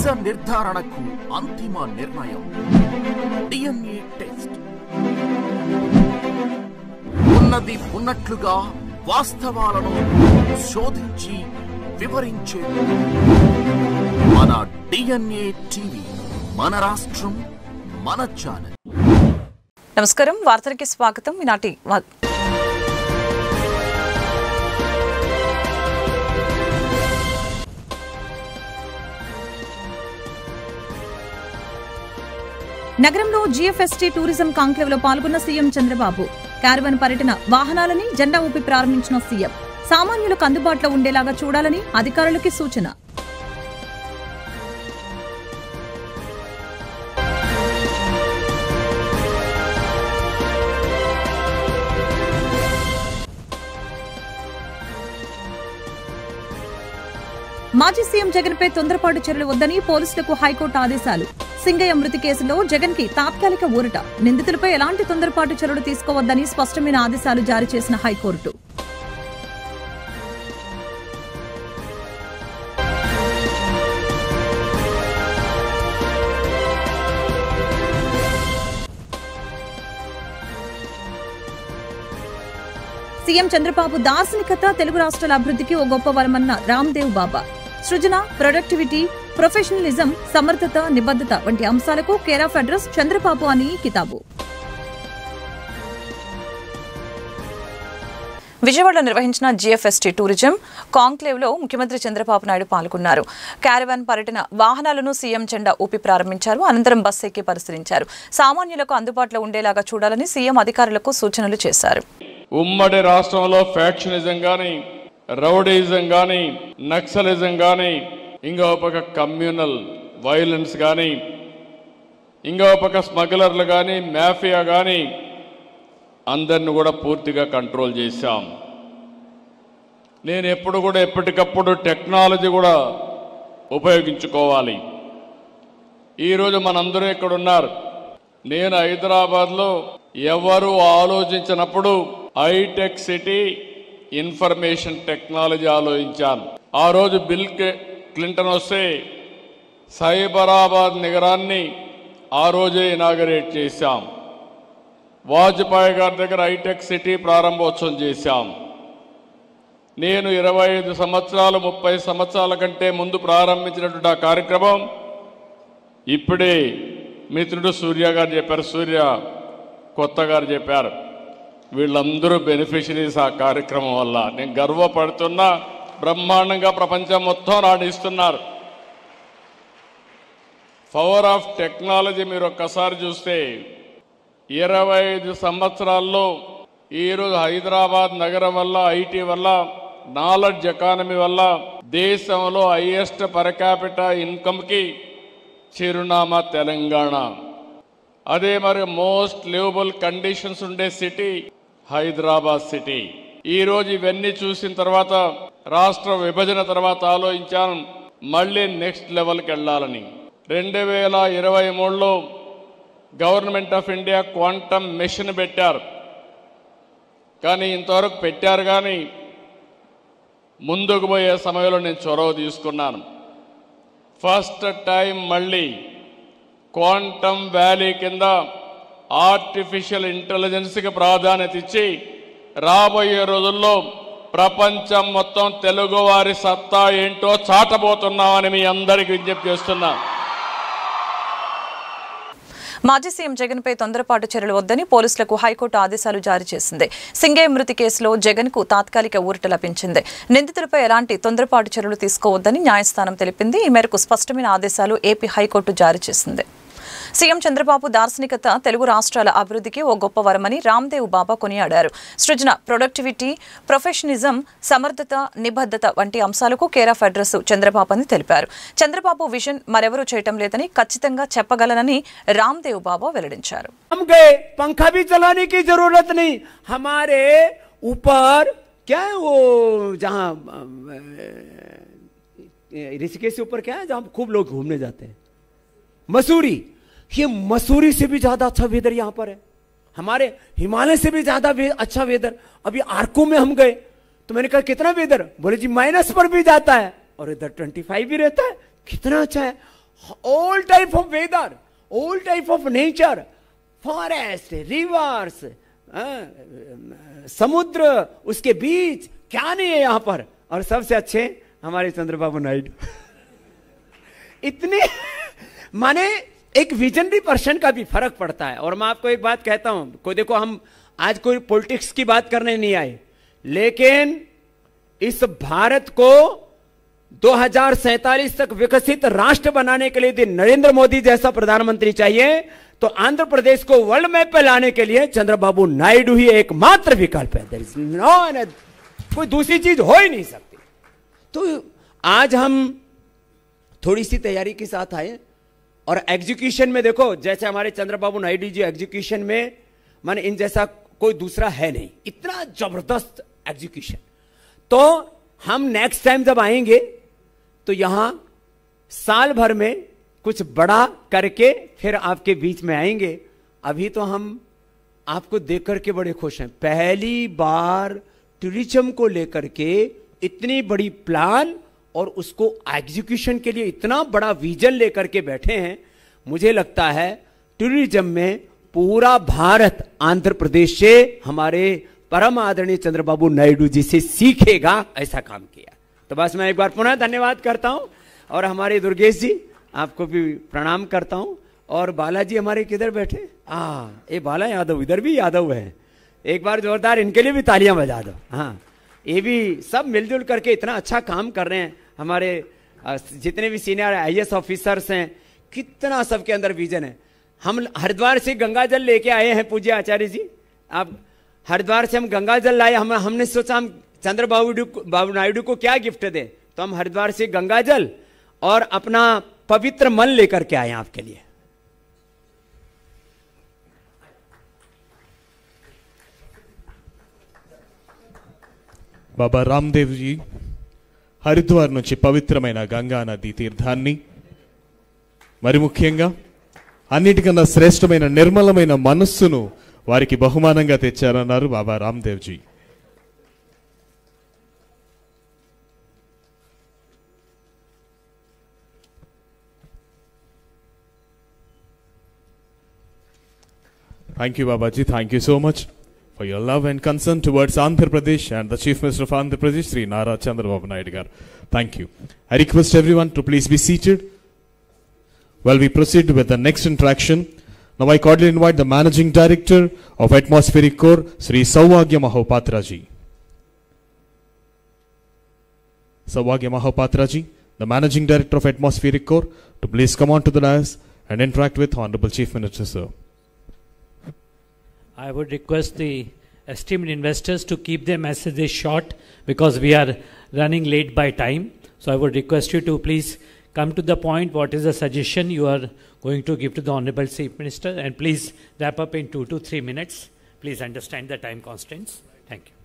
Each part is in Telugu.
నిజ నిర్ధారణకు అంతిమ నిర్ణయం డిఎన్ఏ టెస్ట్. ఉన్నది ఉన్నట్లుగా వాస్తవాలను శోధించి వివరించే మన డిఎన్ఏ టీవీ, మన రాష్ట్రం, మన ఛానల్. నమస్కారం, వార్తలకి స్వాగతం. ఈనాటి నగరంలో జిఎఫ్ఎస్టీ టూరిజం కాంక్లేవ్ లో పాల్గొన్న సీఎం చంద్రబాబు క్యారవాన్ పర్యటన వాహనాలని జెండా ఊపి ప్రారంభించిన సీఎం సామాన్యులకు అందుబాటులో ఉండేలాగా చూడాలని అధికారులకి సూచన. మాజీ సీఎం జగన్ పై తొందరపాటు చర్యలు వద్దని పోలీసులకు హైకోర్టు ఆదేశాలు. సింగయ్య మృతి కేసులో జగన్ కి తాత్కాలిక ఊరట. నిందితులపై ఎలాంటి తొందరపాటు చర్యలు తీసుకోవద్దని స్పష్టమైన ఆదేశాలు జారీ చేసిన హైకోర్టు. సీఎం చంద్రబాబు దార్శనికత తెలుగు రాష్ట్రాల అభివృద్ధికి ఓ గొప్ప వరమన్న రామ్దేవ్ బాబా. సృజన, ప్రొడక్టివిటీ, ప్రొఫెషనలిజం, సమర్థత, నిబద్ధత వంటి అంశాలకు కేర్ ఆఫ్ అడ్రస్ చంద్రబాబు అని కితాబు. విజయవాడలో నిర్వహించిన జిఎఫ్ఎస్టీ టూరిజం కాంక్లేవ్ లో ముఖ్యమంత్రి చంద్రబాబు నాయుడు పాల్గొన్నారు. క్యారవాన్ పర్యటన వాహనాలను సీఎం జెండా ఊపి ప్రారంభించారు. అనంతరం బస్సు ఎక్కి పరిశీలించారు. సామాన్యులకు అందుబాటులో ఉండేలాగా చూడాలని సీఎం అధికారులకు సూచనలు చేశారు. ఉమ్మడి రాష్ట్రంలో ఫ్యాక్షనిజం కానీ, రౌడీజం కానీ, నక్సలిజం కానీ, ఇంకో పక్క కమ్యూనల్ వైలెన్స్ కానీ, ఇంకో పక్క స్మగ్లర్లు కానీ, మాఫియా కానీ అందరిని కూడా పూర్తిగా కంట్రోల్ చేశాం. నేను ఎప్పుడు కూడా ఎప్పటికప్పుడు టెక్నాలజీ కూడా ఉపయోగించుకోవాలి. ఈరోజు మనందరూ ఇక్కడ ఉన్నారు. నేను హైదరాబాద్లో ఎవరు ఆలోచించినప్పుడు హైటెక్ సిటీ, ఇన్ఫర్మేషన్ టెక్నాలజీ ఆలోచించాను. ఆ రోజు బిల్ క్లింటన్ వస్తే సైబరాబాద్ నగరాన్ని ఆ రోజే ఇనాగరేట్ చేశాం. వాజ్పేయి గారి దగ్గర హైటెక్ సిటీ ప్రారంభోత్సవం చేశాం. నేను 25 సంవత్సరాలు 30 సంవత్సరాల కంటే ముందు ప్రారంభించినటువంటి ఆ కార్యక్రమం ఇప్పుడే మిత్రుడు సూర్య గారు చెప్పారు, సూర్య కొత్త గారు చెప్పారు. వీళ్ళందరూ బెనిఫిషరీస్ ఆ కార్యక్రమం వల్ల. నేను గర్వపడుతున్నా. బ్రహ్మాండంగా ప్రపంచం మొత్తం రాణిస్తున్నారు. పవర్ ఆఫ్ టెక్నాలజీ మీరు ఒక్కసారి చూస్తే 25 సంవత్సరాల్లో ఈరోజు హైదరాబాద్ నగరం వల్ల, ఐటీ వల్ల, నాలెడ్జ్ ఎకానమీ వల్ల దేశంలో హైయెస్ట్ పర్ క్యాపిటా ఇన్కమ్కి చిరునామా తెలంగాణ. అదే మరి మోస్ట్ లివబుల్ కండిషన్స్ ఉండే సిటీ హైదరాబాద్ సిటీ. ఈరోజు ఇవన్నీ చూసిన తర్వాత రాష్ట్ర విభజన తర్వాత ఆలోచించాను మళ్ళీ నెక్స్ట్ లెవెల్కి వెళ్ళాలని. 2023లో government of India quantum mission పెట్టారు. కానీ ఇంతవరకు పెట్టారు కానీ ముందుకు పోయే సమయంలో నేను చొరవ తీసుకున్నాను. ఫస్ట్ టైం మళ్ళీ క్వాంటమ్ వ్యాలీ కింద ఆర్టిఫిషియల్ ఇంటెలిజెన్స్కి ప్రాధాన్యత ఇచ్చి రాబోయే రోజుల్లో ప్రపంచం మొత్తం తెలుగు వారి సత్తా ఏంటో చాటబోతున్నామని మీ అందరికీ విజ్ఞప్తి చేస్తున్నా. మాజీ సీఎం జగన్ పై తొందరపాటు చర్యలు వద్దని పోలీసులకు హైకోర్టు ఆదేశాలు జారీ చేసింది. సింగయ్య మృతి కేసులో జగన్ కు తాత్కాలిక ఊరట లభించింది. నిందితులపై ఎలాంటి తొందరపాటు చర్యలు తీసుకోవద్దని న్యాయస్థానం తెలిపింది. ఈ మేరకు స్పష్టమైన ఆదేశాలు ఏపీ హైకోర్టు జారీ చేసింది. సీఎం చంద్రబాబు దార్శనికత తెలుగు రాష్ట్రాల అభివృద్ధికి ఓ గొప్ప వరమని రామ్దేవ్ బాబా కొనియాడారు. సృజన, ప్రొడక్టివిటీ, ప్రొఫెషనలిజం, సమర్థత, నిబద్ధత వంటి అంశాలకు కేర్ ఆఫ్ అడ్రస్ చంద్రబాబు అని తెలిపారు. చంద్రబాబు విజన్ మరెవరూ చేయటం లేదని ఖచ్చితంగా చెప్పగలనని రామ్దేవ్ బాబా వెల్లడించారు. पंखा भी चलाने की जरूरत नहीं. हमारे ऊपर क्या है वो जहां ऋषिकेश के ऊपर क्या है जहां खूब लोग घूमने जाते हैं, मसूरी. ये मसूरी से भी ज्यादा अच्छा वेदर यहां पर है. हमारे हिमालय से भी ज्यादा अच्छा वेदर. अभी आर्को में हम गए तो मैंने कहा कितना वेदर, बोले जी माइनस पर भी जाता है और इधर 25 भी रहता है. कितना अच्छा है. all type of weather, all type of nature, forest, rivers, समुद्र, उसके बीच क्या नहीं है यहां पर। और सबसे अच्छे हमारे चंद्रबाबू नायडू इतने माने एक विजनरी पर्सन का भी फर्क पड़ता है। और मैं आपको एक बात कहता हूं, को देखो हम आज कोई पॉलिटिक्स की बात करने नहीं आए, लेकिन इस भारत को 2047 तक विकसित राष्ट्र बनाने के लिए यदि नरेंद्र मोदी जैसा प्रधानमंत्री चाहिए तो आंध्र प्रदेश को वर्ल्ड मैप पे लाने के लिए चंद्रबाबू नायडू ही एकमात्र विकल्प है। देयर इज नो, कोई दूसरी चीज हो ही नहीं सकती। तो आज हम थोड़ी सी तैयारी के साथ आए और एग्जीक्यूशन में देखो, जैसे हमारे चंद्रबाबू नायडू जी एग्जीक्यूशन में माने इन जैसा कोई दूसरा है नहीं, इतना जबरदस्त एग्जीक्यूशन। तो हम नेक्स्ट टाइम जब आएंगे तो यहां साल भर में कुछ बड़ा करके फिर आपके बीच में आएंगे। अभी तो हम आपको देख करके बड़े खुश हैं, पहली बार टूरिज्म को लेकर के इतनी बड़ी प्लान और उसको एग्जीक्यूशन के लिए इतना बड़ा विजन लेकर के बैठे हैं। मुझे लगता है टूरिज्म में पूरा भारत आंध्र प्रदेश से हमारे परम आदरणीय चंद्रबाबू नायडू जी से सीखेगा, ऐसा काम किया। तो बस मैं एक बार पुनः धन्यवाद करता हूं और हमारे दुर्गेश जी आपको भी प्रणाम करता हूं। और बालाजी हमारे किधर बैठे, ये बाला यादव, इधर भी यादव है, एक बार जोरदार इनके लिए भी तालियां बजा दो। हाँ, ये भी सब मिलजुल करके इतना अच्छा काम कर रहे हैं। हमारे जितने भी सीनियर IAS ऑफिसर्स हैं, कितना सबके अंदर विजन है। हम हरिद्वार से गंगा जल लेके आए हैं पूज्य आचार्य जी, अब हरिद्वार से हम गंगा जल लाए। हमने सोचा हम चंद्रबाबू नायडू को क्या गिफ्ट दें, तो हम हरिद्वार से गंगा जल और अपना पवित्र मन लेकर के आए आपके लिए। బాబా రామ్దేవ్ జీ హరిద్వార్ నుంచి పవిత్రమైన గంగా నది తీర్థాన్ని, మరి ముఖ్యంగా అన్నిటికన్నా శ్రేష్టమైన నిర్మలమైన మనస్సును వారికి బహుమానంగా తెచ్చారన్నారు Baba Ramdev ji. Thank you, Babaji. Thank you so much for your love and concern towards Andhra Pradesh and the Chief Minister of Andhra Pradesh, Sri Nara Chandrababu Naidu garu. Thank you. I request everyone to please be seated while we proceed with the next interaction. Now I cordially invite the Managing Director of Atmospheric Core, Sri Saubhagya Mahopatra ji. Saubhagya Mahopatra ji, the Managing Director of Atmospheric Core, to please come on to the dais and interact with Honorable Chief Minister, sir. I would request the esteemed investors to keep their messages short because we are running late by time. So I would request you to please come to the point. What is the suggestion you are going to give to the Honorable Chief Minister, and please wrap up in 2 to 3 minutes. Please understand the time constraints. Thank you.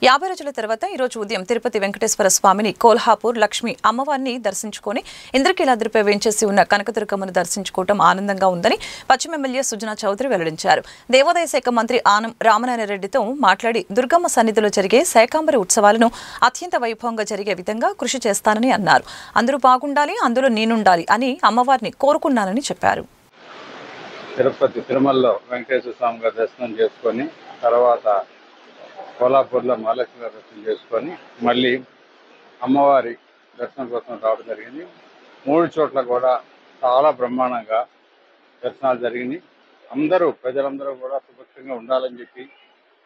యాభై రోజుల తర్వాత ఈ రోజు ఉదయం తిరుపతి వెంకటేశ్వర స్వామిని, కోల్హాపూర్ లక్ష్మి అమ్మవారిని దర్శించుకొని ఇంద్రకీలాద్రిపై వేంచేసి ఉన్న కనకదుర్గమ్మను దర్శించుకోవడం ఆనందంగా ఉందని పశ్చిమ ఎమ్మెల్యే సుజనా చౌదరి వెల్లడించారు. దేవాదాయ శాఖ మంత్రి ఆనం రామనారాయణ రెడ్డితో మాట్లాడి దుర్గమ్మ సన్నిధిలో జరిగే శాకంబరి ఉత్సవాలను అత్యంత వైభవంగా జరిగే విధంగా కృషి చేస్తానని అన్నారు. అందరూ బాగుండాలి, అందులో నేనుండాలి అని అమ్మవారిని కోరుకున్నానని చెప్పారు. తిరుపతి తిరుమలలో వెంకటేశ్వర స్వామి గారి దర్శనం చేసుకొని తర్వాత కోల్హాపూర్లో మహాలక్ష్మి గారి దర్శనం చేసుకొని మళ్ళీ అమ్మవారి దర్శనం కోసం రావడం జరిగింది. 3 చోట్ల కూడా చాలా బ్రహ్మాండంగా దర్శనాలు జరిగినాయి. ప్రజలందరూ కూడా సుభిక్షంగా ఉండాలని చెప్పి,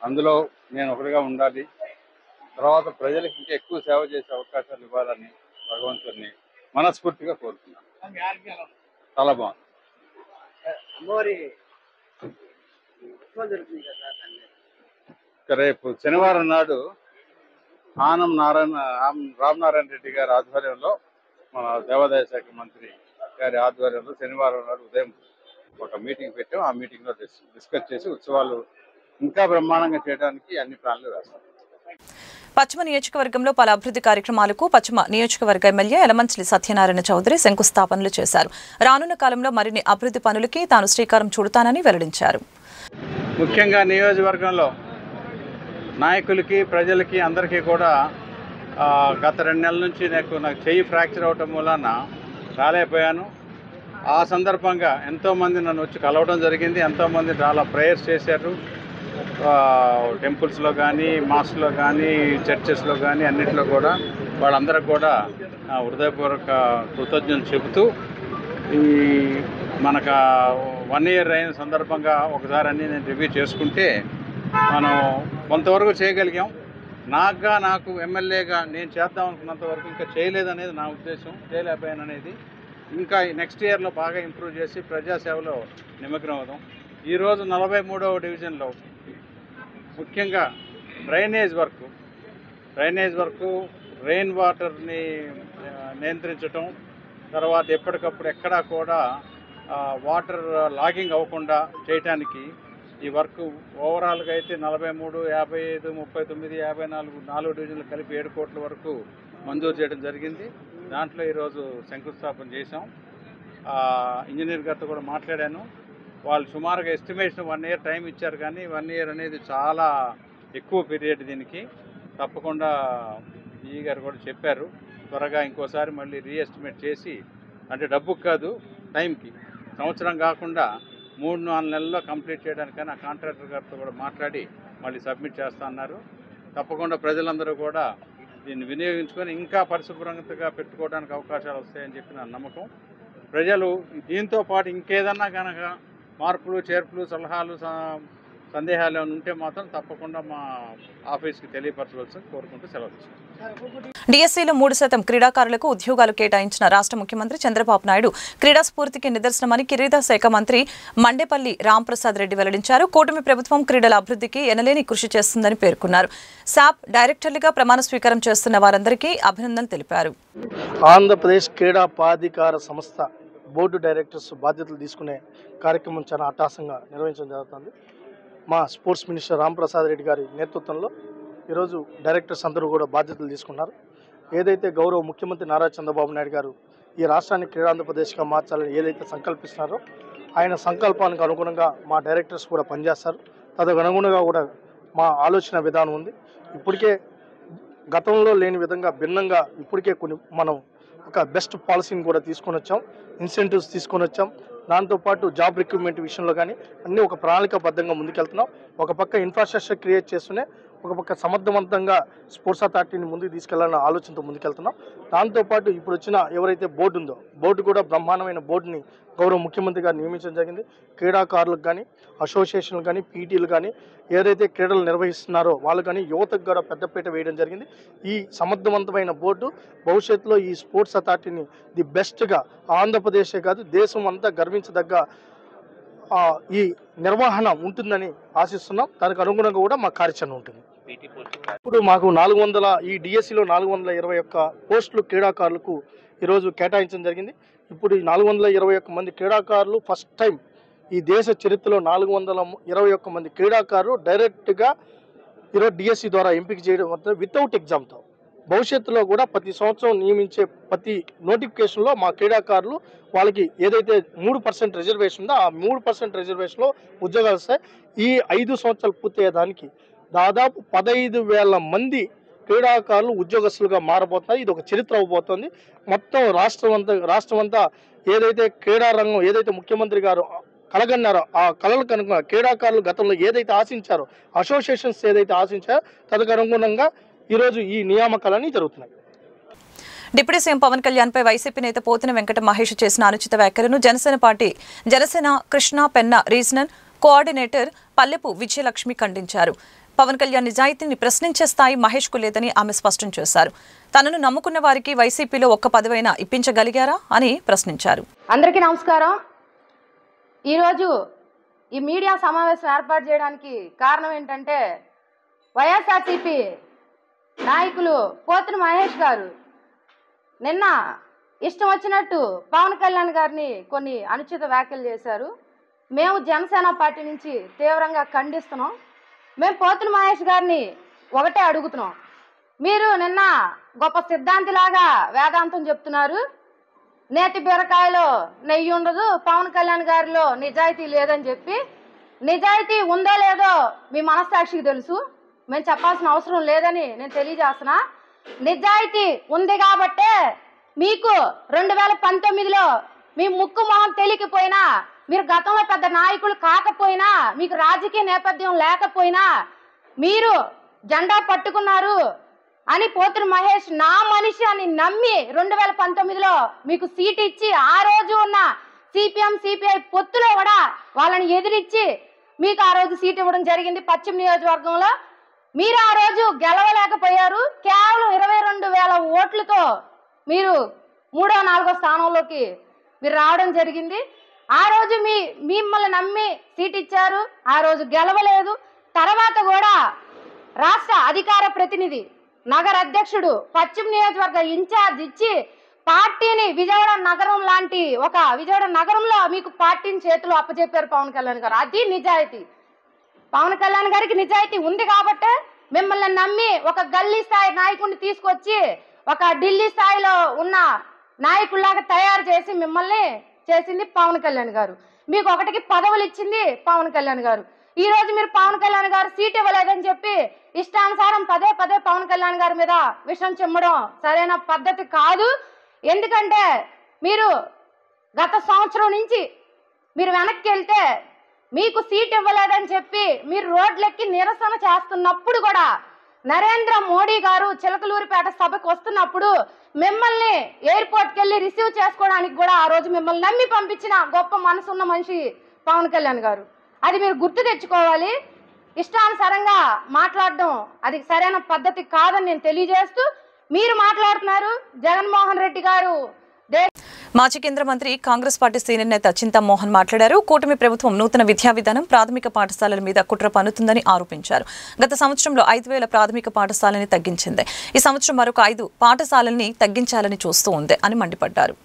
అందులో నేను ఒకటిగా ఉండాలి, తర్వాత ప్రజలకు ఇంకా ఎక్కువ సేవ చేసే అవకాశాలు ఇవ్వాలని భగవంతుడిని మనస్ఫూర్తిగా కోరుతున్నాను. చాలా బాగుంది. రేపు శనివారం నాడు ఆనం రామనారాయణ రెడ్డి గారి ఆధ్వర్యంలో, మన దేవాదాయ శాఖ మంత్రి గారి ఆధ్వర్యంలో శనివారం నాడు ఉదయం ఒక మీటింగ్ పెట్టాం. ఆ మీటింగ్లో డిస్కస్ చేసి ఉత్సవాలు ఇంకా బ్రహ్మాండంగా చేయడానికి అన్ని ప్లాన్లు వేస్తాం. పశ్చిమ నియోజకవర్గంలో పలు అభివృద్ధి కార్యక్రమాలకు పశ్చిమ నియోజకవర్గ ఎమ్మెల్యే యలమంచిలి సత్యనారాయణ చౌదరి శంకుస్థాపనలు చేశారు. రానున్న కాలంలో మరిన్ని అభివృద్ధి పనులకి తాను శ్రీకారం చుడతానని వెల్లడించారు. ముఖ్యంగా నియోజకవర్గంలో నాయకులకి ప్రజలకి అందరికీ కూడా గత 2 నెలల నుంచి నాకు చెయ్యి ఫ్రాక్చర్ అవటం మూలాన రాలేకపోయాను. ఆ సందర్భంగా ఎంతోమంది నన్ను వచ్చి కలవడం జరిగింది. ఎంతోమంది చాలా ప్రేయర్స్ చేశారు. టెంపుల్స్లో కానీ, మాస్లో కానీ, చర్చెస్లో కానీ అన్నింటిలో కూడా వాళ్ళందరికీ కూడా హృదయపూర్వక కృతజ్ఞతలు చెబుతూ ఈ మనకు 1 year అయిన సందర్భంగా ఒకసారి అన్నీ నేను రివ్యూ చేసుకుంటే మనం కొంతవరకు చేయగలిగాం. నాకు ఎమ్మెల్యేగా నేను చేద్దాం అనుకున్నంత వరకు ఇంకా చేయలేదనేది నా ఉద్దేశం. చేయలేకపోయాను అనేది. ఇంకా నెక్స్ట్ ఇయర్లో బాగా ఇంప్రూవ్ చేసి ప్రజాసేవలో నిమగ్నం అవుదాం. ఈరోజు 43వ డివిజన్లో ముఖ్యంగా డ్రైనేజ్ వర్క్, రెయిన్ వాటర్ని నియంత్రించటం, తర్వాత ఎప్పటికప్పుడు ఎక్కడా కూడా వాటర్ లాగింగ్ అవ్వకుండా చేయటానికి ఈ వర్క్ ఓవరాల్గా అయితే 43, 55, 39, 54 4 డివిజన్లు కలిపి 7 కోట్ల వరకు మంజూరు చేయడం జరిగింది. దాంట్లో ఈరోజు శంకుస్థాపన చేశాం. ఇంజనీర్ గారితో కూడా మాట్లాడాను. వాళ్ళు సుమారుగా ఎస్టిమేషన్ 1 year టైం ఇచ్చారు, కానీ 1 year అనేది చాలా ఎక్కువ పీరియడ్. దీనికి తప్పకుండా ఈ గారు కూడా చెప్పారు త్వరగా ఇంకోసారి మళ్ళీ రీఎస్టిమేట్ చేసి, అంటే డబ్బుకు కాదు టైంకి, సంవత్సరం కాకుండా 3-4 నెలల్లో కంప్లీట్ చేయడానికైనా ఆ కాంట్రాక్టర్ గారితో కూడా మాట్లాడి మళ్ళీ సబ్మిట్ చేస్తా అన్నారు. తప్పకుండా ప్రజలందరూ కూడా దీన్ని వినియోగించుకొని ఇంకా పరిశుభ్రంగా పెట్టుకోవడానికి అవకాశాలు వస్తాయని చెప్పి నా నమ్మకం. ప్రజలు దీంతో పాటు ఇంకేదన్నా కనుక మార్పులు, చేర్పులు, సలహాలు, సందేహాలు ఏమైనా ఉంటే మాత్రం తప్పకుండా మా ఆఫీస్కి తెలియపరచవలసి కోరుకుంటూ సెలవు తీసుకుంటాం. డిఎస్సీలో 3% క్రీడాకారులకు ఉద్యోగాలు కేటాయించిన రాష్ట్ర ముఖ్యమంత్రి చంద్రబాబు నాయుడు క్రీడా స్ఫూర్తికి నిదర్శనమని క్రీడా శాఖ మంత్రి మండేపల్లి రాంప్రసాద్ రెడ్డి వెల్లడించారు. కూటమి ప్రభుత్వం క్రీడల అభివృద్ధికి ఎనలేని కృషి చేస్తుందని పేర్కొన్నారు. శాప్ డైరెక్టర్లుగా ప్రమాణ స్వీకారం చేస్తున్న వారందరికీ అభినందనలు తెలిపారు. ఆంధ్రప్రదేశ్ క్రీడా ప్రాధికార సంస్థ బోర్డు డైరెక్టర్స్ బాధ్యతలు తీసుకునే కార్యక్రమం చాలా అట్టహాసంగా నిర్వహించడం జరుగుతుంది. మా స్పోర్ట్స్ మినిస్టర్ రాంప్రసాద్ రెడ్డి గారి నేతృత్వంలో ఈరోజు డైరెక్టర్స్ అందరూ కూడా బాధ్యతలు తీసుకున్నారు. ఏదైతే గౌరవ ముఖ్యమంత్రి నారా చంద్రబాబు నాయుడు గారు ఈ రాష్ట్రాన్ని క్రీడాంధ్రప్రదేశ్గా మార్చాలని ఏదైతే సంకల్పిస్తున్నారో ఆయన సంకల్పానికి అనుగుణంగా మా డైరెక్టర్స్ కూడా పనిచేస్తారు. తదనుగుణంగా కూడా మా ఆలోచన విధానం ఉంది. ఇప్పటికే గతంలో లేని విధంగా భిన్నంగా ఇప్పటికే మనం ఒక బెస్ట్ పాలసీని కూడా తీసుకొని వచ్చాం, ఇన్సెంటివ్స్ తీసుకొని వచ్చాం. దాంతోపాటు జాబ్ రిక్రూట్మెంట్ విషయంలో కానీ అన్నీ ఒక ప్రణాళికాబద్ధంగా ముందుకెళ్తున్నాం. ఒక పక్క ఇన్ఫ్రాస్ట్రక్చర్ క్రియేట్ చేస్తూనే ఒక పక్క సమర్థవంతంగా స్పోర్ట్స్ అథారిటీని ముందుకు తీసుకెళ్లాలన్న ఆలోచనతో ముందుకెళ్తున్నాం. దాంతోపాటు ఇప్పుడు వచ్చిన ఎవరైతే బోర్డు ఉందో బోర్డు కూడా బ్రహ్మాండమైన బోర్డుని గౌరవ ముఖ్యమంత్రి గారు నియమించడం జరిగింది. క్రీడాకారులకు కానీ, అసోసియేషన్లు కానీ, పీటీలు కానీ ఏదైతే క్రీడలు నిర్వహిస్తున్నారో వాళ్ళు కానీ యువతకు కూడా పెద్దపీట వేయడం జరిగింది. ఈ సమర్థవంతమైన బోర్డు భవిష్యత్తులో ఈ స్పోర్ట్స్ అథారిటీని ది బెస్ట్గా ఆంధ్రప్రదేశే కాదు దేశం అంతా గర్వించదగ్గ ఈ నిర్వహణ ఉంటుందని ఆశిస్తున్నాం. దానికి అనుగుణంగా కూడా మా కార్యాచరణ ఉంటుంది. ఇప్పుడు మాకు 400 ఈ డిఎస్సిలో 421 పోస్టులు క్రీడాకారులకు ఈరోజు కేటాయించడం జరిగింది. ఇప్పుడు ఈ 421 మంది క్రీడాకారులు ఫస్ట్ టైం ఈ దేశ చరిత్రలో 421 మంది క్రీడాకారులు డైరెక్ట్గా ఈరోజు డిఎస్సి ద్వారా ఎంపిక చేయడం వితౌట్ ఎగ్జామ్తో. భవిష్యత్తులో కూడా ప్రతి సంవత్సరం నియమించే ప్రతి నోటిఫికేషన్లో మా క్రీడాకారులు వాళ్ళకి ఏదైతే 3% రిజర్వేషన్ ఉందో ఆ 3% రిజర్వేషన్లో ఉద్యోగాలు వస్తాయి. ఈ 5 సంవత్సరాలు పూర్తయ్యేదానికి దాదాపు 15,000 మంది క్రీడాకారులు ఉద్యోగస్తులుగా మారబోతున్నారు. ఇది ఒక చరిత్ర అవబోతోంది. మొత్తం రాష్ట్రం అంతా ఏదైతే క్రీడా రంగం ఏదైతే ముఖ్యమంత్రి గారు కలగన్నారో ఆ కళలు కనుక క్రీడాకారులు గతంలో ఏదైతే ఆశించారో అసోసియేషన్స్ ఏదైతే ఆశించారో తదనుగుణంగా ఈరోజు ఈ నియామకాలన్నీ జరుగుతున్నాయి. డిప్యూటీ సీఎం పవన్ కళ్యాణ్ పై వైసీపీ నేత పోతిన వెంకట మహేష్ చేసిన అనుచిత వ్యాఖ్యలను జనసేన కృష్ణా పెన్న రీజనల్ కోఆర్డినేటర్ పల్లెపు విజయలక్ష్మి ఖండించారు. పవన్ కళ్యాణ్ నిజాయితీని ప్రశ్నించే స్థాయి మహేష్ కు లేదని ఆమె స్పష్టం చేశారు. తనను నమ్ముకున్న వారికి వైసీపీలో ఒక్క పదవైనా ఇప్పించగలిగారా అని ప్రశ్నించారు. అందరికీ నమస్కారం. ఈరోజు ఈ మీడియా సమావేశం ఏర్పాటు చేయడానికి కారణం ఏంటంటే వైఎస్ఆర్సీపీ నాయకులు పోతిన మహేష్ గారు నిన్న ఇష్టం వచ్చినట్టు పవన్ కళ్యాణ్ గారిని కొన్ని అనుచిత వ్యాఖ్యలు చేశారు. మేము జనసేన పార్టీ నుంచి తీవ్రంగా ఖండిస్తున్నాం. మేము పోతిన మహేష్ గారిని ఒకటే అడుగుతున్నాం, మీరు నిన్న గొప్ప సిద్ధాంతిలాగా వేదాంతం చెప్తున్నారు, నేతి బీరకాయలో నెయ్యి ఉండదు, పవన్ కళ్యాణ్ గారిలో నిజాయితీ లేదని చెప్పి, నిజాయితీ ఉందో లేదో మీ మనస్సాక్షికి తెలుసు. మేము చెప్పాల్సిన అవసరం లేదని నేను తెలియజేస్తున్నా. నిజాయితీ ఉంది కాబట్టే మీకు 2019లో మీ ముక్కు మొహం తెలియకపోయినా, మీరు గతంలో పెద్ద నాయకులు కాకపోయినా, మీకు రాజకీయ నేపథ్యం లేకపోయినా మీరు జెండా పట్టుకున్నారు అని పోతున్న మహేష్ నా మనిషి అని నమ్మి 2019లో మీకు సీట్ ఇచ్చి ఆ రోజు ఉన్న సిపిఎం సిపిఐ పొత్తులో కూడా వాళ్ళని ఎదిరించి మీకు ఆ రోజు సీట్ ఇవ్వడం జరిగింది పశ్చిమ నియోజకవర్గంలో. మీరు ఆ రోజు గెలవలేకపోయారు. కేవలం 22,000 ఓట్లతో మీరు 3వ 4వ స్థానంలోకి మీరు రావడం జరిగింది. ఆ రోజు మిమ్మల్ని నమ్మి సీట్ ఇచ్చారు, ఆ రోజు గెలవలేదు. తర్వాత కూడా రాష్ట్ర అధికార ప్రతినిధి, నగర అధ్యక్షుడు, పశ్చిమ నియోజకవర్గ ఇన్ఛార్జ్ ఇచ్చి పార్టీని విజయవాడ నగరం లాంటి విజయవాడ నగరంలో మీకు పార్టీని చేతులు అప్పచెప్పారు పవన్ కళ్యాణ్ గారు. అది నిజాయితీ. పవన్ కళ్యాణ్ గారికి నిజాయితీ ఉంది కాబట్టే మిమ్మల్ని నమ్మి ఒక గల్లీ స్థాయి నాయకుడిని తీసుకొచ్చి ఒక ఢిల్లీ స్థాయిలో ఉన్న నాయకుల్లాగా తయారు చేసి మిమ్మల్ని చేసింది పవన్ కళ్యాణ్ గారు. మీకు ఒకటికి పదవులు ఇచ్చింది పవన్ కళ్యాణ్ గారు. ఈ రోజు మీరు పవన్ కళ్యాణ్ గారు సీట్ ఇవ్వలేదని చెప్పి ఇష్టానుసారం పదే పవన్ కళ్యాణ్ గారి మీద విషం చిమ్మడం సరైన పద్ధతి కాదు. ఎందుకంటే మీరు గత సంవత్సరం నుంచి మీరు వెనక్కి వెళ్తే మీకు సీట్ ఇవ్వలేదని చెప్పి మీరు రోడ్లెక్కి నిరసన చేస్తున్నప్పుడు కూడా నరేంద్ర మోడీ గారు చిలకలూరిపేట సభకు వస్తున్నప్పుడు మిమ్మల్ని ఎయిర్పోర్ట్కి వెళ్ళి రిసీవ్ చేసుకోవడానికి కూడా ఆ రోజు మిమ్మల్ని నమ్మి పంపించిన గొప్ప మనసున్న మనిషి పవన్ కళ్యాణ్ గారు. అది మీరు గుర్తు తెచ్చుకోవాలి. ఇష్టానుసారంగా మాట్లాడడం అది సరైన పద్ధతి కాదని నేను తెలియజేస్తూ, మీరు మాట్లాడుతున్నారు జగన్మోహన్ రెడ్డి గారు. మాజీ కేంద్ర మంత్రి కాంగ్రెస్ పార్టీ సీనియర్ నేత చింతామోహన్ మాట్లాడారు. కూటమి ప్రభుత్వం నూతన విద్యా విధానం ప్రాథమిక పాఠశాలల మీద కుట్ర పన్నుతుందని ఆరోపించారు. గత సంవత్సరంలో 5,000 ప్రాథమిక పాఠశాలని తగ్గించింది. ఈ సంవత్సరం మరొక 5 పాఠశాలల్ని తగ్గించాలని చూస్తూ ఉంది అని మండిపడ్డారు.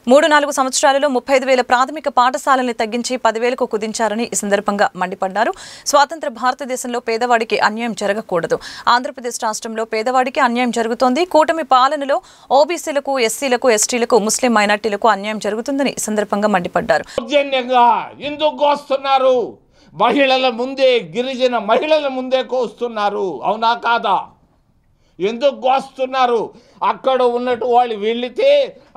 3-4 సంవత్సరాలలో 35,000 ప్రాథమిక పాఠశాలల్ని తగ్గించి 10,000కు కుదించారని ఈ సందర్భంగా మండిపడ్డారు. స్వాతంత్ర భారతదేశంలో పేదవాడికి అన్యాయం జరగకూడదు. ఆంధ్రప్రదేశ్ రాష్ట్రంలో పేదవాడికి అన్యాయం జరుగుతోంది. కూటమి పాలనలో ఓబీసీలకు, ఎస్సీలకు, ఎస్టీలకు, ముస్లిం మైనార్టీలకు అన్యాయం జరుగుతుందని ఈ సందర్భంగా మండిపడ్డారు. ఎందుకు వస్తున్నారు? మహిళల ముందే, గిరిజన మహిళల ముందే కోస్తున్నారు. అవునా కాదా? ఎందుకు కోస్తున్నారు? అక్కడ ఉన్నట్టు వాళ్ళు వెళితే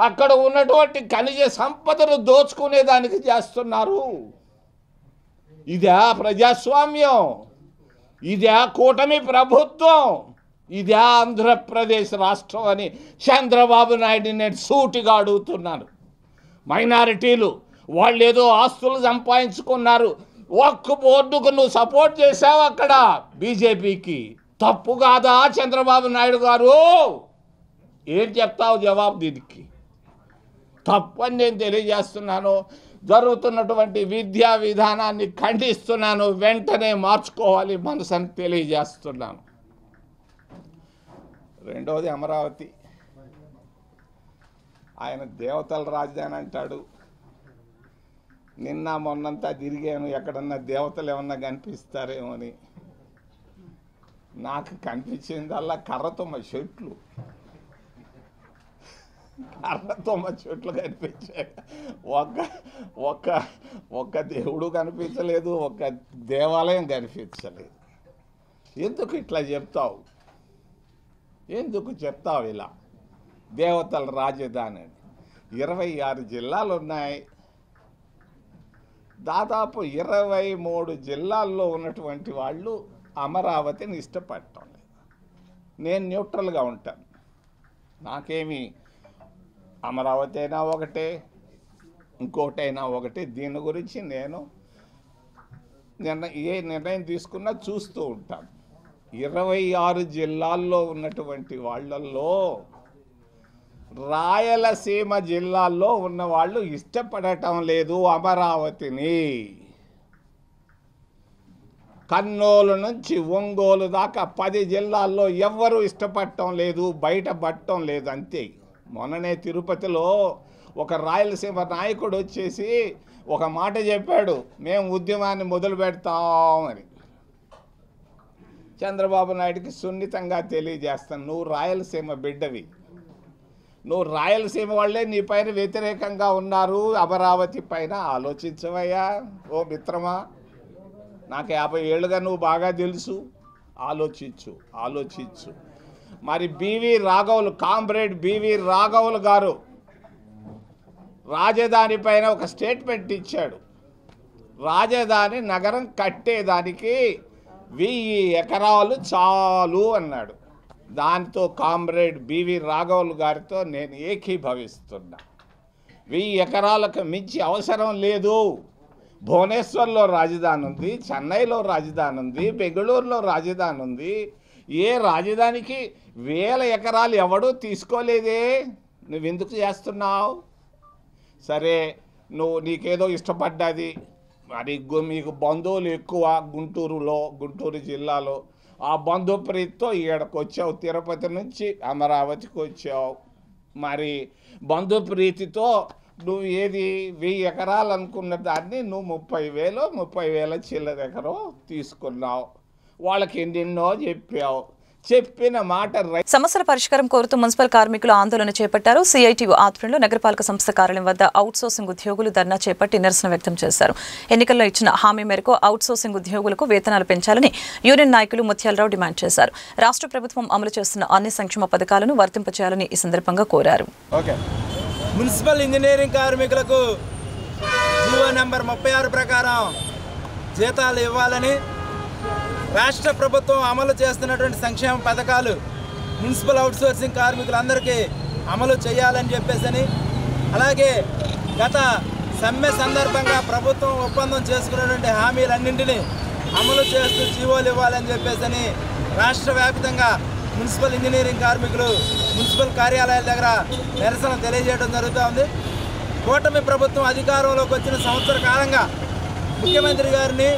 అక్కడ ఉన్నటువంటి ఖనిజ సంపదను దోచుకునేదానికి చేస్తున్నారు. ఇదే ప్రజాస్వామ్యం? ఇదే కూటమి ప్రభుత్వం? ఇదే ఆంధ్రప్రదేశ్ రాష్ట్రం అని చంద్రబాబు నాయుడు నేను సూటిగా అడుగుతున్నాను. మైనారిటీలు వాళ్ళు ఏదో ఆస్తులు సంపాదించుకున్నారు. ఒక్క బోర్డుకు నువ్వు సపోర్ట్ చేసావు అక్కడ బీజేపీకి. తప్పు కాదా చంద్రబాబు నాయుడు గారు? ఏం చెప్తావు జవాబు దీనికి? తప్పని నేను తెలియజేస్తున్నాను. జరుగుతున్నటువంటి విద్యా విధానాన్ని ఖండిస్తున్నాను. వెంటనే మార్చుకోవాలి మనసని తెలియజేస్తున్నాను. రెండవది అమరావతి. ఆయన దేవతల రాజధాని అంటాడు. నిన్న మొన్నంతా తిరిగాను, ఎక్కడన్నా దేవతలు ఏమన్నా కనిపిస్తారేమో అని. నాకు కనిపించిందల్లా కర్రతొమ్మ చెట్లు కనిపించాయి. ఒక్క దేవుడు కనిపించలేదు, ఒక్క దేవాలయం కనిపించలేదు. ఎందుకు ఇట్లా చెప్తావు? ఎందుకు చెప్తావు ఇలా? దేవతల రాజధాని 26 జిల్లాలు ఉన్నాయి. దాదాపు 23 జిల్లాల్లో ఉన్నటువంటి వాళ్ళు అమరావతిని ఇష్టపడటం లేదు. నేను న్యూట్రల్గా ఉంటాను. నాకేమి అమరావతి అయినా ఒకటే, ఇంకోటైనా ఒకటే. దీని గురించి నేను ఏ నిర్ణయం తీసుకున్నా చూస్తూ ఉంటాను. 26 జిల్లాల్లో ఉన్నటువంటి వాళ్ళల్లో రాయలసీమ జిల్లాల్లో ఉన్న వాళ్ళు ఇష్టపడటం లేదు అమరావతిని. కర్నూలు నుంచి ఒంగోలు దాకా 10 జిల్లాల్లో ఎవ్వరూ ఇష్టపడటం లేదు, బయటపడటం లేదు. అంతే. మొన్ననే తిరుపతిలో ఒక రాయలసీమ నాయకుడు వచ్చేసి ఒక మాట చెప్పాడు, మేము ఉద్యమాన్ని మొదలు పెడతామని. చంద్రబాబు నాయుడికి సున్నితంగా తెలియజేస్తాను, నువ్వు రాయలసీమ బిడ్డవి. నువ్వు రాయలసీమ వాళ్ళే నీ పైన వ్యతిరేకంగా ఉన్నారు. అమరావతి పైన ఆలోచించవయ్యా ఓ మిత్రమా. నాకు 50 ఏళ్ళుగా నువ్వు బాగా తెలుసు. ఆలోచించు. మరి కామ్రేడ్ బివి రాఘవులు గారు రాజధాని పైన ఒక స్టేట్మెంట్ ఇచ్చాడు. రాజధాని నగరం కట్టేదానికి 1000 ఎకరాలు చాలు అన్నాడు. దాంతో కామ్రేడ్ బివి రాఘవులు గారితో నేను ఏకీభవిస్తున్నా. 1000 ఎకరాలకు మించి అవసరం లేదు. భువనేశ్వర్లో రాజధాని ఉంది, చెన్నైలో రాజధాని ఉంది, బెంగళూరులో రాజధాని ఉంది. ఏ రాజధానికి 1000 ఎకరాలు ఎవడూ తీసుకోలేదే, నువ్వెందుకు చేస్తున్నావు? సరే, నీకేదో ఇష్టపడ్డది. మరి మీకు బంధువులు ఎక్కువ గుంటూరు జిల్లాలో. ఆ బంధు ప్రీతితో ఇక్కడికి వచ్చావు, తిరుపతి నుంచి అమరావతికి వచ్చావు. మరి బంధు ప్రీతితో నువ్వు 1000 ఎకరాలు అనుకున్న దాన్ని నువ్వు 30,000 చిల్లర ఎకరం తీసుకున్నావు. వాళ్ళకి ఎన్నెన్నో చెప్పిన మాట. సమస్యల పరిష్కారం కోరుతూ మున్సిపల్ కార్మికులు ఆందోళన చేపట్టారు. సిఐటియు ఆధ్వర్యంలో నగరపాలక సంస్థ కార్యాలయం వద్ద అవుట్సోర్సింగ్ ఉద్యోగులు ధర్నా చేపట్టి నిరసన వ్యక్తం చేశారు. ఎన్నికల్లో ఇచ్చిన హామీ మేరకు అవుట్సోర్సింగ్ ఉద్యోగులకు వేతనాలు పెంచాలని యూనియన్ నాయకులు ముత్యాలరావు డిమాండ్ చేశారు. రాష్ట్ర ప్రభుత్వం అమలు చేస్తున్న అన్ని సంక్షేమ పథకాలను వర్తింపచేయాలని ఈ సందర్భంగా కోరారు. మున్సిపల్ ఇంజనీరింగ్ కార్మికులకు జీవో నెంబర్ 36 ప్రకారం జీతాలు ఇవ్వాలని, రాష్ట్ర ప్రభుత్వం అమలు చేస్తున్నటువంటి సంక్షేమ పథకాలు మున్సిపల్ అవుట్సోర్సింగ్ కార్మికులందరికీ అమలు చేయాలని చెప్పేసి, అలాగే గత సమ్మె సందర్భంగా ప్రభుత్వం ఒప్పందం చేసుకున్నటువంటి హామీలన్నింటినీ అమలు చేస్తూ జీవోలు ఇవ్వాలని చెప్పేసి రాష్ట్ర వ్యాప్తంగా మున్సిపల్ ఇంజనీరింగ్ కార్మికులు మున్సిపల్ కార్యాలయాల దగ్గర నిరసన తెలియజేయడం జరుగుతూ ఉంది. కూటమి ప్రభుత్వం అధికారంలోకి వచ్చిన సంవత్సర కాలంగా ముఖ్యమంత్రి గారిని,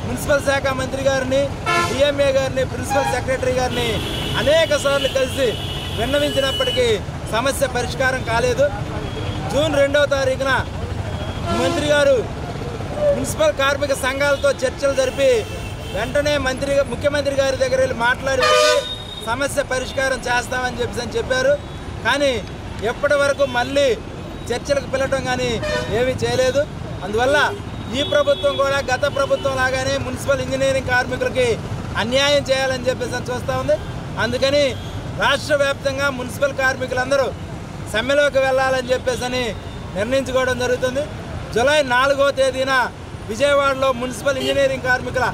మున్సిపల్ శాఖ మంత్రి గారిని, డిఎంఏ గారిని, ప్రిన్సిపల్ సెక్రటరీ గారిని అనేక సార్లు కలిసి విన్నవించినప్పటికీ సమస్య పరిష్కారం కాలేదు. జూన్ 2వ తారీఖున మంత్రి గారు మున్సిపల్ కార్మిక సంఘాలతో చర్చలు జరిపి వెంటనే ముఖ్యమంత్రి గారి దగ్గర వెళ్ళి మాట్లాడి సమస్య పరిష్కారం చేస్తామని చెప్పారు. కానీ ఎప్పటి వరకు మళ్ళీ చర్చలకు పిలవటం కానీ ఏమీ చేయలేదు. అందువల్ల ఈ ప్రభుత్వం కూడా గత ప్రభుత్వం లాగానే మున్సిపల్ ఇంజనీరింగ్ కార్మికులకి అన్యాయం చేయాలని చెప్పేసి చూస్తూ ఉంది. అందుకని రాష్ట్ర వ్యాప్తంగా మున్సిపల్ కార్మికులందరూ సమ్మెలోకి వెళ్ళాలని చెప్పేసి నిర్ణయించుకోవడం జరుగుతుంది. జూలై 4వ తేదీన విజయవాడలో మున్సిపల్ ఇంజనీరింగ్ కార్మికుల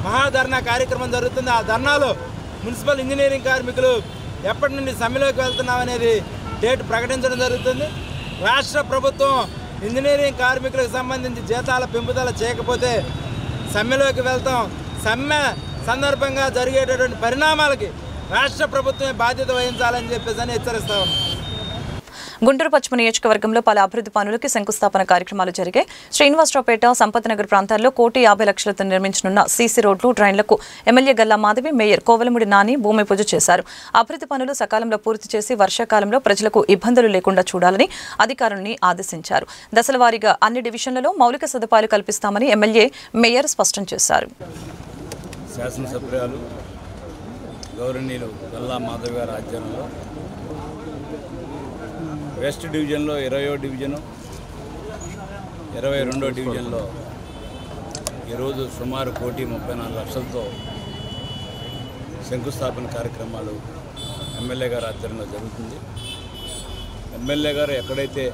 మహాధర్నా కార్యక్రమం జరుగుతుంది. ఆ ధర్నాలో మున్సిపల్ ఇంజనీరింగ్ కార్మికులు ఎప్పటి నుండి సమ్మెలోకి వెళ్తున్నామనేది డేట్ ప్రకటించడం జరుగుతుంది. రాష్ట్ర ప్రభుత్వం ఇంజనీరింగ్ కార్మికులకు సంబంధించి జీతాల పెంపుదల చేయకపోతే సమ్మెలోకి వెళ్తాం. సమ్మె సందర్భంగా జరిగేటటువంటి పరిణామాలకి రాష్ట్ర ప్రభుత్వమే బాధ్యత వహించాలని చెప్పేసి హెచ్చరిస్తా ఉన్నాం. గుంటూరు పశ్చిమ నియోజకవర్గంలో పలు అభివృద్ధి పనులకి శంకుస్థాపన కార్యక్రమాలు జరిగాయి. శ్రీనివాసరావుపేట, సంపత్నగర్ ప్రాంతాల్లో 1,50,00,000తో నిర్మించనున్న సీసీ రోడ్లు, డ్రైన్లకు ఎమ్మెల్యే గల్లా మాధవి, మేయర్ కోవలముడి నాని భూమి పూజ చేశారు. అభివృద్ధి పనులు సకాలంలో పూర్తి చేసి వర్షాకాలంలో ప్రజలకు ఇబ్బందులు లేకుండా చూడాలని అధికారులను ఆదేశించారు. దశలవారీగా అన్ని డివిజన్లలో మౌలిక సదుపాయాలు కల్పిస్తామని ఎమ్మెల్యే, మేయర్ స్పష్టం చేశారు. శాసనసభ్యులు గౌరవనీయులు గల్లా మాధవి గారి ఆధ్వర్యంలో వెస్ట్ డివిజన్లో 20వ డివిజను, 22వ డివిజన్లో ఈరోజు సుమారు 1,34,00,000తో శంకుస్థాపన కార్యక్రమాలు ఎమ్మెల్యే గారి ఆధ్వర్యంలో జరుగుతుంది. ఎమ్మెల్యే గారు ఎక్కడైతే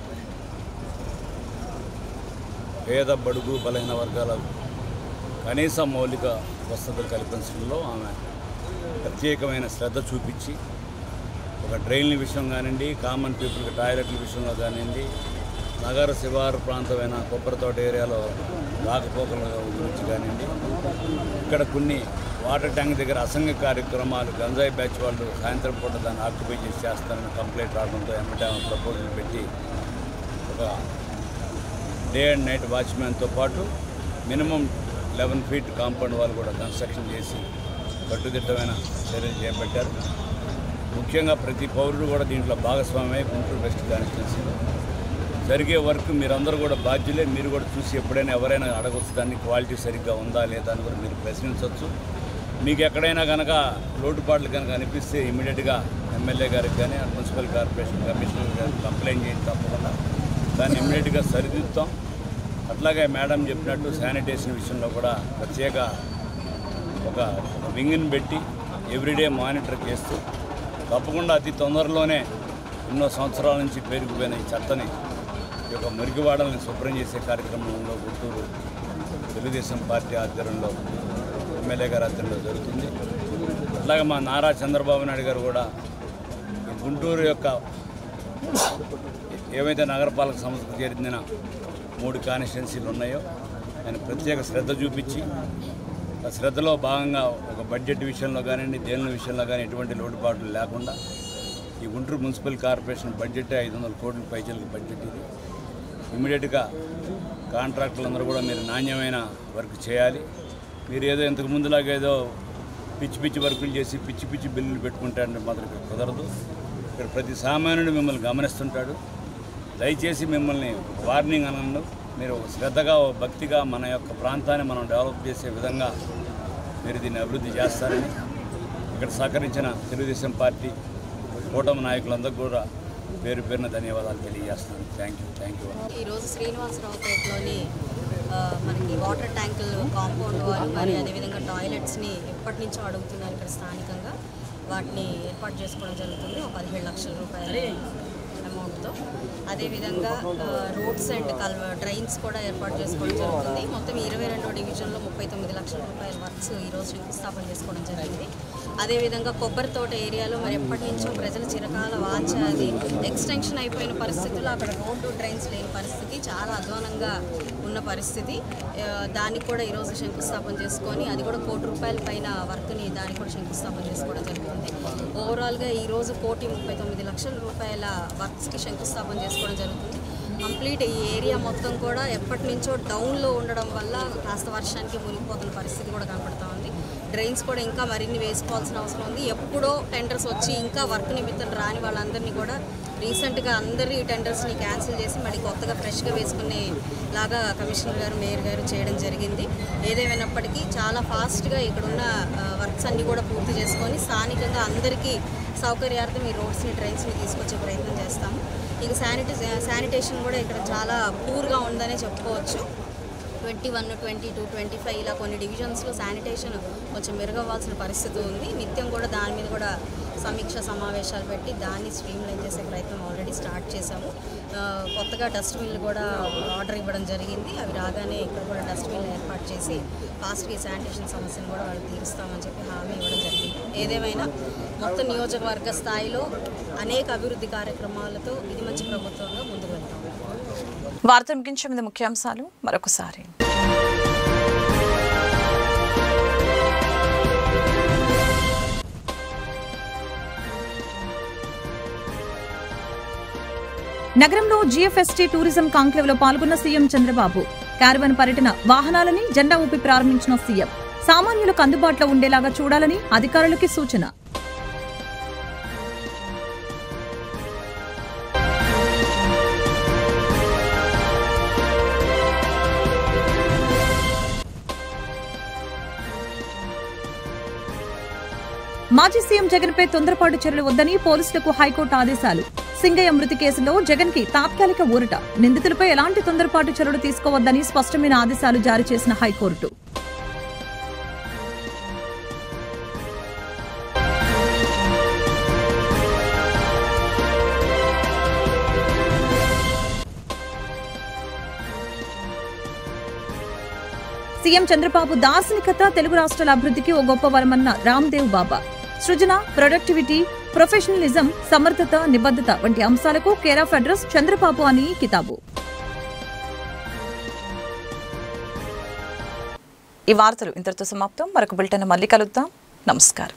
పేద, బడుగు, బలహీన వర్గాల కనీస మౌలిక వసతులు కల్పించడంలో ఆమె ప్రత్యేకమైన శ్రద్ధ చూపించి ఒక డ్రైన్ల విషయం కానివ్వండి, కామన్ పీపుల్కి టాయిలెట్ల విషయంలో కానివ్వండి, నగర శివారు ప్రాంతమైన కొబ్బరితోట ఏరియాలో రాకపోకల గురించి కానివ్వండి, ఇక్కడ కొన్ని వాటర్ ట్యాంక్ దగ్గర అసంఘ కార్యక్రమాలు గంజాయి బ్యాచ్ వాళ్ళు సాయంత్రం పూట దాన్ని ఆక్యుపై చేసి చేస్తారని కంప్లైంట్ రావడంతో ఎమ్మటే ప్రపోజల్ పెట్టి ఒక డే అండ్ నైట్ వాచ్మ్యాన్తో పాటు మినిమం 11 ఫీట్ కాంపౌండ్ వాళ్ళు కూడా కన్స్ట్రక్షన్ చేసి కట్టుదిట్టమైన చర్యలు చేపట్టారు. ముఖ్యంగా ప్రతి పౌరుడు కూడా దీంట్లో భాగస్వామ్యమై గుంటూరు వెస్ట్ కాన్స్టిట్యున్సీలో జరిగే వర్క్ మీరందరూ కూడా బాధ్యులే. మీరు కూడా చూసి ఎప్పుడైనా ఎవరైనా అడగవచ్చు, దాన్ని క్వాలిటీ సరిగ్గా ఉందా లేదా అని కూడా మీరు ప్రశ్నించవచ్చు. మీకు ఎక్కడైనా కనుక లోటుపాట్లు కనుక అనిపిస్తే ఇమీడియట్గా ఎమ్మెల్యే గారికి కానీ మున్సిపల్ కార్పొరేషన్ కమిషనర్ గారికి కంప్లైంట్ చేసి తప్పకుండా దాన్ని ఇమీడియట్గా సరిదిద్దుతాం. అట్లాగే మేడం చెప్పినట్టు శానిటేషన్ విషయంలో కూడా ప్రత్యేక ఒక వింగ్ని పెట్టి ఎవ్రీడే మానిటర్ చేస్తూ తప్పకుండా అతి తొందరలోనే ఎన్నో సంవత్సరాల నుంచి పేరుకుపోయిన ఈ చెత్తని ఈ యొక్క మురికివాడల్ని శుభ్రం చేసే కార్యక్రమంలో గుంటూరు తెలుగుదేశం పార్టీ ఆధ్వర్యంలో ఎమ్మెల్యే గారి ఆధ్వర్యంలో జరుగుతుంది. అట్లాగే మా నారా చంద్రబాబు నాయుడు గారు కూడా గుంటూరు యొక్క ఏవైతే నగరపాలక సంస్థకు చెందిన 3 కాన్స్టిట్యున్సీలు ఉన్నాయో ఆయన ప్రత్యేక శ్రద్ధ చూపించి ఆ శ్రద్ధలో భాగంగా ఒక బడ్జెట్ విషయంలో కానివ్వండి దేనిల విషయంలో కానీ ఎటువంటి లోటుపాట్లు లేకుండా ఈ గుంటూరు మున్సిపల్ కార్పొరేషన్ బడ్జెట్ 500 కోట్ల పైచలకు బడ్జెట్ ఇది. ఇమ్మీడియట్గా కాంట్రాక్టులందరూ కూడా మీరు నాణ్యమైన వర్క్ చేయాలి. మీరు ఏదో ఇంతకు ముందులాగా ఏదో పిచ్చి వర్కులు చేసి పిచ్చి బిల్లులు పెట్టుకుంటారంటే మాత్రం ఇక్కడ కుదరదు. ఇక్కడ ప్రతి సామాన్యుడు మిమ్మల్ని గమనిస్తుంటాడు. దయచేసి మిమ్మల్ని వార్నింగ్ అనండు మీరు శ్రద్ధగా భక్తిగా మన యొక్క ప్రాంతాన్ని మనం డెవలప్ చేసే విధంగా మీరు దీన్ని అభివృద్ధి చేస్తారని ఇక్కడ సహకరించిన తెలుగుదేశం పార్టీ కూటమి నాయకులందరూ కూడా పేరు పేరున ధన్యవాదాలు తెలియజేస్తున్నాను. Thank you. ఈరోజు శ్రీనివాసరావుపేటలోని మనకి వాటర్ ట్యాంకులు కాంపౌండ్ వాళ్ళు మరి అదేవిధంగా టాయిలెట్స్ని ఎప్పటి నుంచో అడుగుతున్నారు. ఇక్కడ స్థానికంగా వాటిని ఏర్పాటు చేసుకోవడం జరుగుతుంది. 17 లక్షల రూపాయల అమౌంట్తో. అదేవిధంగా రోడ్స్ అండ్ డ్రైన్స్ కూడా ఏర్పాటు చేసుకోవడం జరుగుతుంది. మొత్తం 22వ డివిజన్లో 39 లక్షల రూపాయల వర్క్స్ ఈరోజు శంకుస్థాపన చేసుకోవడం జరిగింది. అదేవిధంగా కొబ్బరి తోట ఏరియాలో మరి ఎప్పటి నుంచో ప్రజల చిరకాల వాంఛ అది ఎక్స్టెన్షన్ అయిపోయిన పరిస్థితుల్లో అక్కడ రోడ్డు డ్రైన్స్ లేని పరిస్థితి, చాలా అధ్వానంగా ఉన్న పరిస్థితి. దానికి కూడా ఈరోజు శంకుస్థాపన చేసుకొని అది కూడా 1 కోటి రూపాయల పైన వర్క్ని దానికి కూడా శంకుస్థాపన చేసుకోవడం జరుగుతుంది. ఓవరాల్గా ఈరోజు 1,39 లక్షల రూపాయల వర్క్స్కి శంకుస్థాపన చేసుకోవడం జరుగుతుంది. కంప్లీట్ ఈ ఏరియా మొత్తం కూడా ఎప్పటి నుంచో డౌన్లో ఉండడం వల్ల కాస్త వర్షానికి మునిగిపోతున్న పరిస్థితి కూడా కనపడుతూ ఉంది. డ్రైన్స్ కూడా ఇంకా మరిన్ని వేసుకోవాల్సిన అవసరం ఉంది. ఎప్పుడో టెండర్స్ వచ్చి ఇంకా వర్క్ నిమిత్తం రాని వాళ్ళందరినీ కూడా రీసెంట్గా అందరి టెండర్స్ని క్యాన్సిల్ చేసి మళ్ళీ కొత్తగా ఫ్రెష్గా వేసుకునే లాగా కమిషనర్ గారు మేయర్ గారు చేయడం జరిగింది. ఏదేమైనప్పటికీ చాలా ఫాస్ట్గా ఇక్కడున్న వర్క్స్ అన్నీ కూడా పూర్తి చేసుకొని స్థానికంగా అందరికీ సౌకర్యార్థం ఈ రోడ్స్ని డ్రైన్స్ని తీసుకొచ్చే ప్రయత్నం చేస్తాము. ఇక శానిటేషన్ కూడా ఇక్కడ చాలా పూర్గా ఉందనే చెప్పుకోవచ్చు. 21, 22, 25 ఇలా కొన్ని డివిజన్స్లో శానిటేషన్ కొంచెం మెరుగవ్వాల్సిన పరిస్థితి ఉంది. నిత్యం కూడా దాని మీద కూడా సమీక్ష సమావేశాలు పెట్టి దాన్ని స్ట్రీమ్లైన్ చేసే ప్రయత్నం ఆల్రెడీ స్టార్ట్ చేశాము. కొత్తగా డస్ట్బిన్లు కూడా ఆర్డర్ ఇవ్వడం జరిగింది. అవి రాగానే ఇక్కడ కూడా డస్ట్బిన్లు ఏర్పాటు చేసి ఫాస్ట్గా శానిటేషన్ సమస్యను కూడా వాళ్ళు తీరుస్తామని చెప్పి హామీ ఇవ్వడం జరిగింది. ఏదేమైనా మొత్తం నియోజకవర్గ స్థాయిలో అనేక అభివృద్ధి కార్యక్రమాలతో ఇది మంచి ప్రభుత్వంగా ముందుకు వెళ్తాం. వార్త ముగించే ముందు ముఖ్యాంశాలు మరొకసారి. నగరంలో జీఎఫ్ఎస్టీ టూరిజం కాంక్లేవ్ లో పాల్గొన్న సీఎం చంద్రబాబు. క్యారవన్ పర్యటన వాహనాలని జెండా ఊపి ప్రారంభించిన సీఎం. సామాన్యులకు అందుబాటులో ఉండేలాగా చూడాలని అధికారులకి సూచన. మాజీ సీఎం జగన్ పై తొందరపాటు చర్యలు వద్దని పోలీసులకు హైకోర్టు ఆదేశాలు. సింగయ్య మృతి కేసులో జగన్ కి తాత్కాలిక ఊరట. నిందితులపై ఎలాంటి తొందరపాటు చర్యలు తీసుకోవద్దని స్పష్టమైన ఆదేశాలు జారీ చేసిన హైకోర్టు. సీఎం చంద్రబాబు దార్శనికత తెలుగు రాష్ట్రాల అభివృద్ధికి ఓ గొప్ప వరమన్న రామ్దేవ్ బాబా. సృజన, ప్రొడక్టివిటీ, ప్రొఫెషనలిజం, సమర్థత, నిబద్ధత వంటి అంశాలకు కేర్ ఆఫ్ అడ్రస్ చంద్రబాబు అని కితాబు. ఈ వార్తలు ఇంతటితో సమాప్తం. మరొక బులెటిన్ మళ్ళీ కలుద్దాం. నమస్కారం.